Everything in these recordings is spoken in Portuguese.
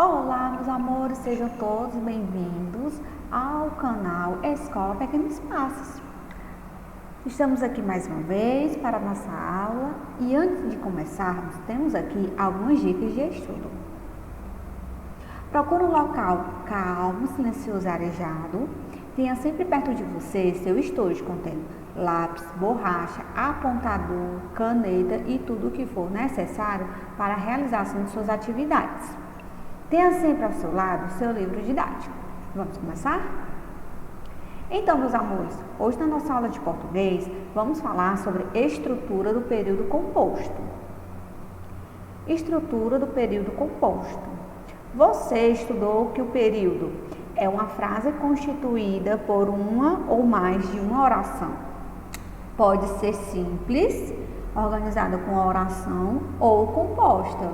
Olá, meus amores, sejam todos bem-vindos ao canal Escola Pequenos Passos. Estamos aqui mais uma vez para a nossa aula e antes de começarmos, temos aqui algumas dicas de estudo. Procure um local calmo, silencioso e arejado. Tenha sempre perto de você seu estojo contendo lápis, borracha, apontador, caneta e tudo o que for necessário para a realização de suas atividades. Tenha sempre ao seu lado seu livro didático. Vamos começar? Então, meus amores, hoje na nossa aula de português, vamos falar sobre estrutura do período composto. Estrutura do período composto. Você estudou que o período é uma frase constituída por uma ou mais de uma oração. Pode ser simples, organizada com a oração, ou composto,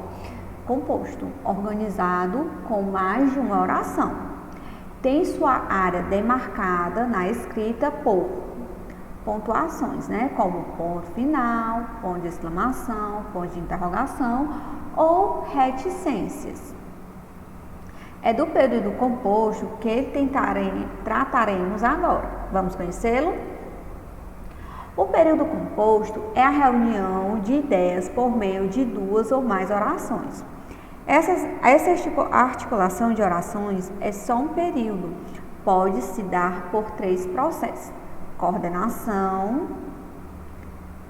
organizado com mais de uma oração. Tem sua área demarcada na escrita por pontuações, como ponto final, ponto de exclamação, ponto de interrogação ou reticências. É do período composto que trataremos agora. Vamos conhecê-lo? O período composto é a reunião de ideias por meio de duas ou mais orações. Essa articulação de orações é só um período. Pode se dar por três processos. Coordenação.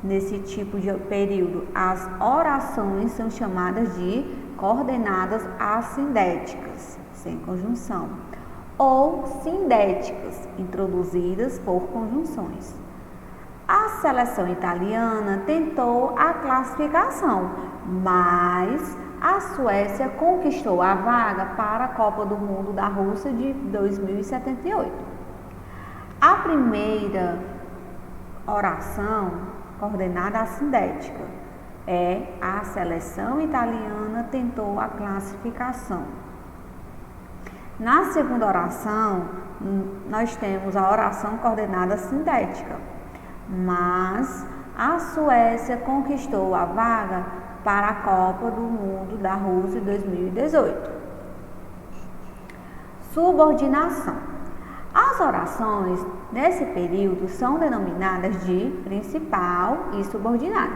Nesse tipo de período, as orações são chamadas de coordenadas assindéticas, sem conjunção, ou sindéticas, introduzidas por conjunções. A seleção italiana tentou a classificação, mas a Suécia conquistou a vaga para a Copa do Mundo da Rússia de 2078. A primeira oração, coordenada assindética, é a seleção italiana tentou a classificação. Na segunda oração, nós temos a oração coordenada sindética, mas a Suécia conquistou a vaga para a Copa do Mundo da Rússia de 2018. Subordinação. As orações nesse período são denominadas de principal e subordinada.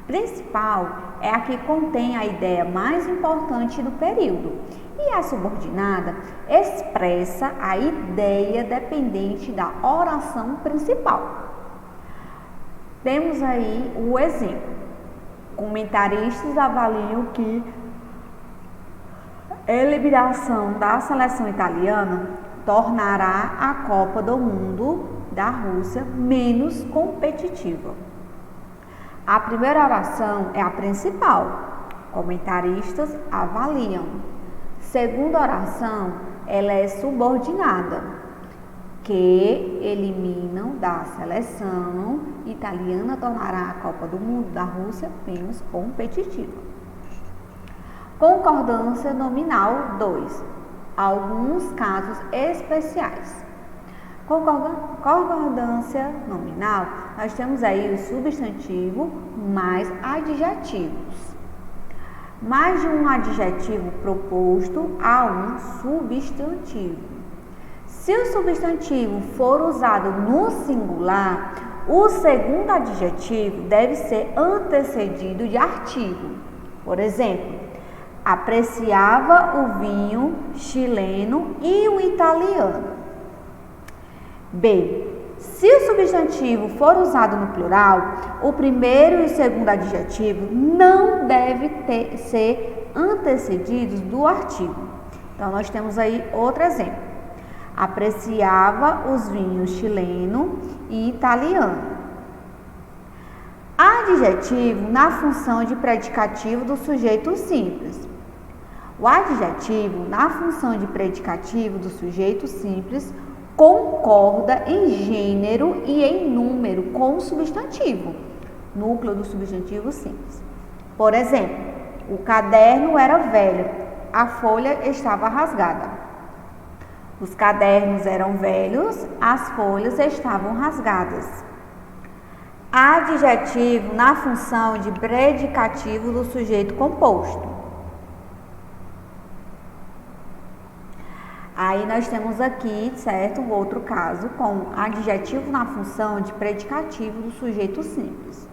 Principal é a que contém a ideia mais importante do período e a subordinada expressa a ideia dependente da oração principal. Temos aí o exemplo. Comentaristas avaliam que a eliminação da seleção italiana tornará a Copa do Mundo da Rússia menos competitiva. A primeira oração é a principal. Comentaristas avaliam. Segunda oração, ela é subordinada, que eliminam da seleção italiana tornará a Copa do Mundo da Rússia menos competitiva. Concordância nominal 2. Alguns casos especiais. Concordância nominal, nós temos aí o substantivo mais adjetivos. Mais de um adjetivo proposto a um substantivo. Se o substantivo for usado no singular, o segundo adjetivo deve ser antecedido de artigo. Por exemplo, apreciava o vinho chileno e o italiano. B. Se o substantivo for usado no plural, o primeiro e o segundo adjetivo não devem ser antecedidos do artigo. Então, nós temos aí outro exemplo. Apreciava os vinhos chileno e italiano. Adjetivo na função de predicativo do sujeito simples. O adjetivo na função de predicativo do sujeito simples concorda em gênero e em número com o substantivo, núcleo do substantivo simples. Por exemplo, o caderno era velho, a folha estava rasgada. Os cadernos eram velhos, as folhas estavam rasgadas. Adjetivo na função de predicativo do sujeito composto. Aí nós temos aqui, certo, um outro caso com adjetivo na função de predicativo do sujeito simples.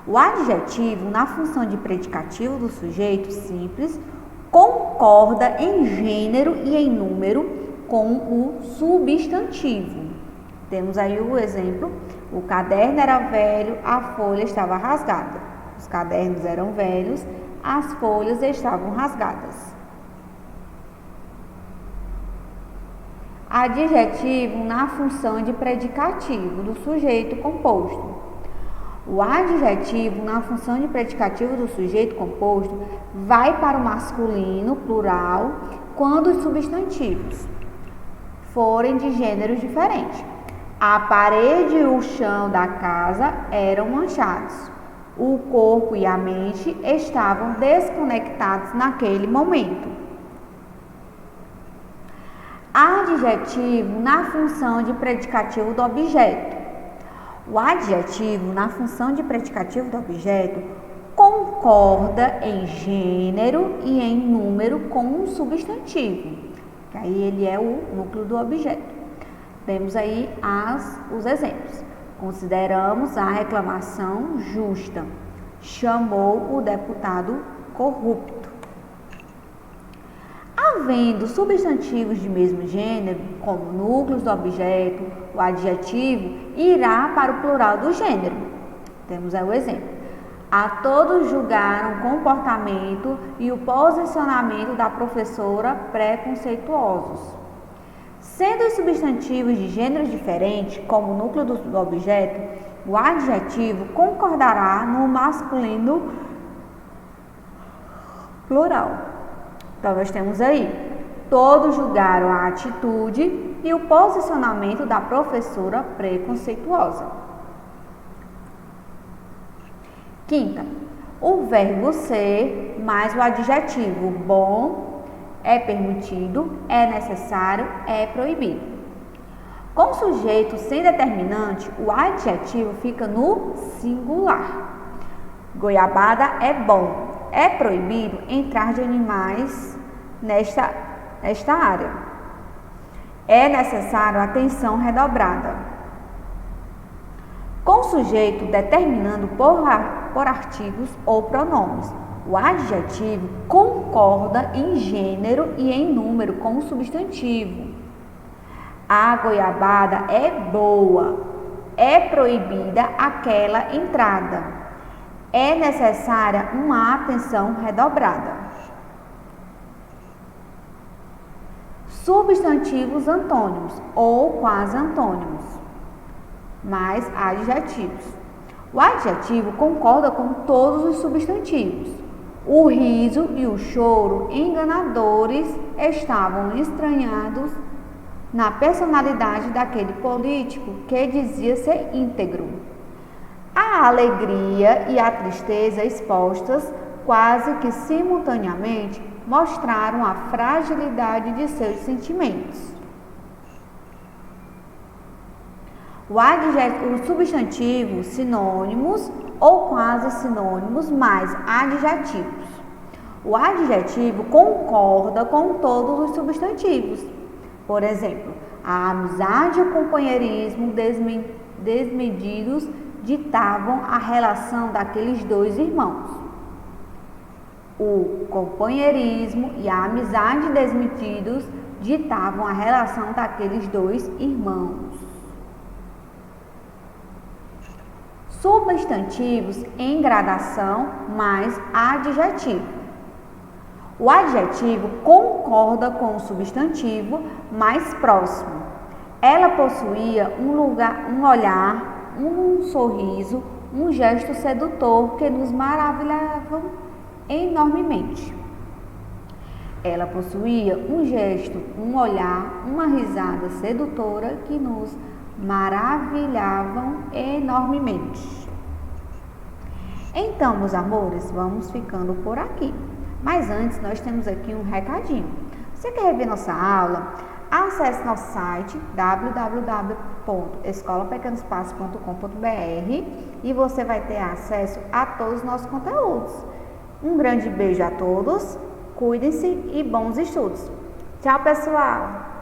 O adjetivo na função de predicativo do sujeito simples concorda em gênero e em número com o substantivo. Temos aí o exemplo: o caderno era velho, a folha estava rasgada. Os cadernos eram velhos, as folhas estavam rasgadas. Adjetivo na função de predicativo do sujeito composto. O adjetivo na função de predicativo do sujeito composto vai para o masculino plural quando os substantivos forem de gêneros diferentes. A parede e o chão da casa eram manchados. O corpo e a mente estavam desconectados naquele momento. Adjetivo na função de predicativo do objeto. O adjetivo na função de predicativo do objeto concorda em gênero e em número com um substantivo, que aí ele é o núcleo do objeto. Temos aí os exemplos. Consideramos a reclamação justa. Chamou o deputado corrupto. Havendo substantivos de mesmo gênero, como núcleos do objeto, o adjetivo irá para o plural do gênero. Temos aí o exemplo. A todos julgaram o comportamento e o posicionamento da professora preconceituosos. Sendo os substantivos de gêneros diferentes, como núcleo do objeto, o adjetivo concordará no masculino plural. Então, nós temos aí, todos julgaram a atitude e o posicionamento da professora preconceituosa. Quinta, o verbo ser mais o adjetivo bom, é permitido, é necessário, é proibido. Com o sujeito sem determinante, o adjetivo fica no singular. Goiabada é bom. É proibido entrar de animais nesta área. É necessário atenção redobrada. Com o sujeito determinando por artigos ou pronomes, o adjetivo concorda em gênero e em número com o substantivo. A goiabada é boa. É proibida aquela entrada. É necessária uma atenção redobrada. Substantivos antônimos ou quase antônimos, mais adjetivos. O adjetivo concorda com todos os substantivos. O riso e o choro enganadores estavam estranhados na personalidade daquele político que dizia ser íntegro. A alegria e a tristeza expostas quase que simultaneamente mostraram a fragilidade de seus sentimentos. Os substantivos sinônimos ou quase sinônimos mais adjetivos. O adjetivo concorda com todos os substantivos. Por exemplo, a amizade e o companheirismo desmedidos ditavam a relação daqueles dois irmãos. O companheirismo e a amizade desmedidos ditavam a relação daqueles dois irmãos. Substantivos em gradação mais adjetivo. O adjetivo concorda com o substantivo mais próximo. Ela possuía um olhar, um sorriso, um gesto sedutor que nos maravilhavam enormemente. Ela possuía um gesto, um olhar, uma risada sedutora que nos maravilhavam enormemente. Então, meus amores, vamos ficando por aqui. Mas antes, nós temos aqui um recadinho. Você quer rever nossa aula? Acesse nosso site www.escolapequenospassos.com.br e você vai ter acesso a todos os nossos conteúdos. Um grande beijo a todos, cuidem-se e bons estudos! Tchau, pessoal!